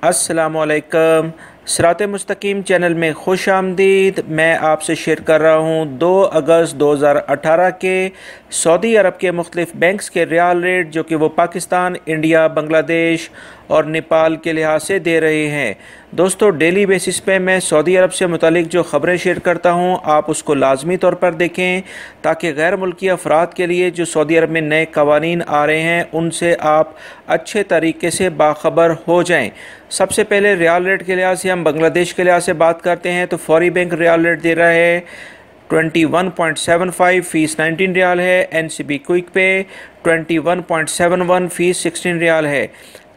अस्सलामुअलैकुम। सिरात मुस्तकीम चैनल में खुश आमदीद। मैं आपसे शेयर कर रहा हूँ 2 अगस्त 2018 के सऊदी अरब के मुख्तलिफ बैंक्स के रियाल रेट जो कि वो पाकिस्तान, इंडिया, बांग्लादेश और नेपाल के लिहाज से दे रहे हैं। दोस्तों, डेली बेसिस पे मैं सऊदी अरब से मुतालिक जो ख़बरें शेयर करता हूँ आप उसको लाजमी तौर पर देखें ताकि गैर मुल्की अफराद के लिए जो सऊदी अरब में नए कवानीन आ रहे हैं उनसे आप अच्छे तरीके से बाखबर हो जाएँ। सबसे पहले रियाल रेट के लिहाज से हम बांग्लादेश के लिहाज से बात करते हैं तो फौरी बैंक रियाल रेट दे रहा है 21.75 फ़ीस 19 रियाल है। NCB क्विक पे 21.71 फ़ीस 16 रियाल है।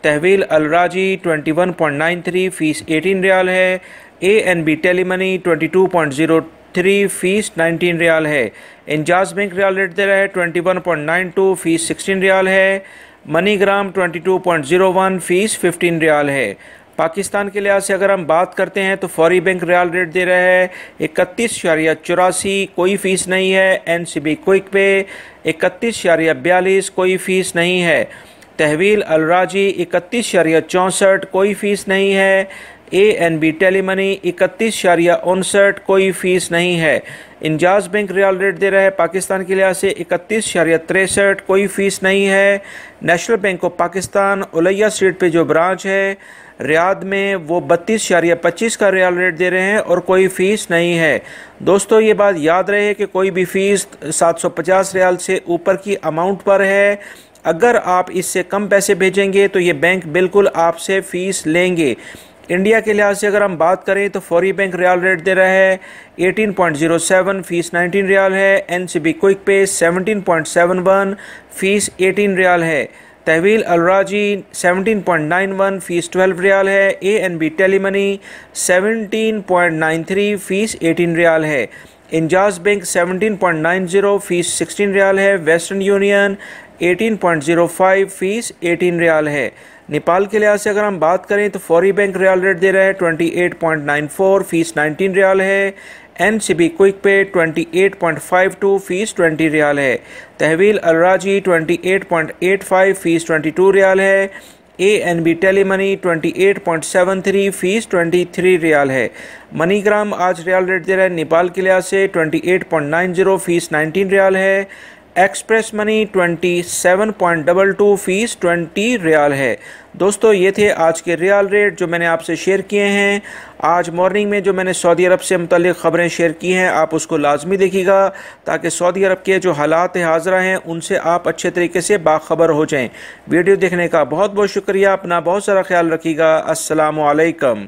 तहवील अलराजी 21.93 फ़ीस 18 रियाल है। ANB टेलीमनी 22.03 फ़ीस 19 रियाल है। इंजाज बैंक रियाल रेट दे रहा है 21.92 फ़ीस 16 रियाल है। मनीग्राम 22.01 फ़ीस 15 रियाल है। पाकिस्तान के लिहाज से अगर हम बात करते हैं तो फौरी बैंक रियाल रेट दे रहा है 31.84, कोई फ़ीस नहीं है। NCB क्विक पे 31.42, कोई फ़ीस नहीं है। तहवील अलराजी 31.64, कोई फ़ीस नहीं है। ANB टेलीमनी 31.59, कोई फ़ीस नहीं है। इंजाज बैंक रियाल रेट दे रहा है पाकिस्तान के लिहाज से 31.63, कोई फ़ीस नहीं है। नेशनल बैंक ऑफ पाकिस्तान उलैया स्ट्रीट पे जो ब्रांच है रियाद में वो 32.25 का रियाल रेट दे रहे हैं और कोई फ़ीस नहीं है। दोस्तों, ये बात याद रहे कि कोई भी फ़ीस 750 रियाल से ऊपर की अमाउंट पर है। अगर आप इससे कम पैसे भेजेंगे तो ये बैंक बिल्कुल आपसे फ़ीस लेंगे। इंडिया के लिहाज से अगर हम बात करें तो फौरी बैंक रियाल रेट दे रहा है 18.07 फ़ीस 19 रियाल है। NCB क्विक पे 17.71 फ़ीस 18 रियाल है। तहवील अलराजी 17.91 फ़ीस 12 रियाल है। ANB टेलीमनी 17.93 फ़ीस 18 रियाल है। इंजाज बैंक 17.90 फ़ीस 16 रियाल है। वेस्टर्न यूनियन 18.05 फ़ीस 18 रियाल है। नेपाल के लिहाज से अगर हम बात करें तो फौरी बैंक रियाल रेट दे रहा है 28.94 फ़ीस 19 रियाल है। NCB क्विक पे 28.52 फ़ीस 20 रियाल है। तहवील अलराजी 28.85 फ़ीस 22 रियाल है। ANB टेलीमनी 28.73 फ़ीस 23 रियाल है। मनीग्राम आज रियाल रेट दे रहा है नेपाल के लिहाज से 28.90 फ़ीस 19 रियाल है। एक्सप्रेस मनी 27.22 फ़ीस 20 रियाल है। दोस्तों, ये थे आज के रियाल रेट जो मैंने आपसे शेयर किए हैं। आज मॉर्निंग में जो मैंने सऊदी अरब से मुतालिक ख़बरें शेयर की हैं आप उसको लाजमी देखिएगा ताकि सऊदी अरब के जो हालात हाज़रा हैं उनसे आप अच्छे तरीके से बाखबर हो जाएं। वीडियो देखने का बहुत बहुत शुक्रिया। अपना बहुत सारा ख्याल रखिएगा। अस्सलामु अलैकुम।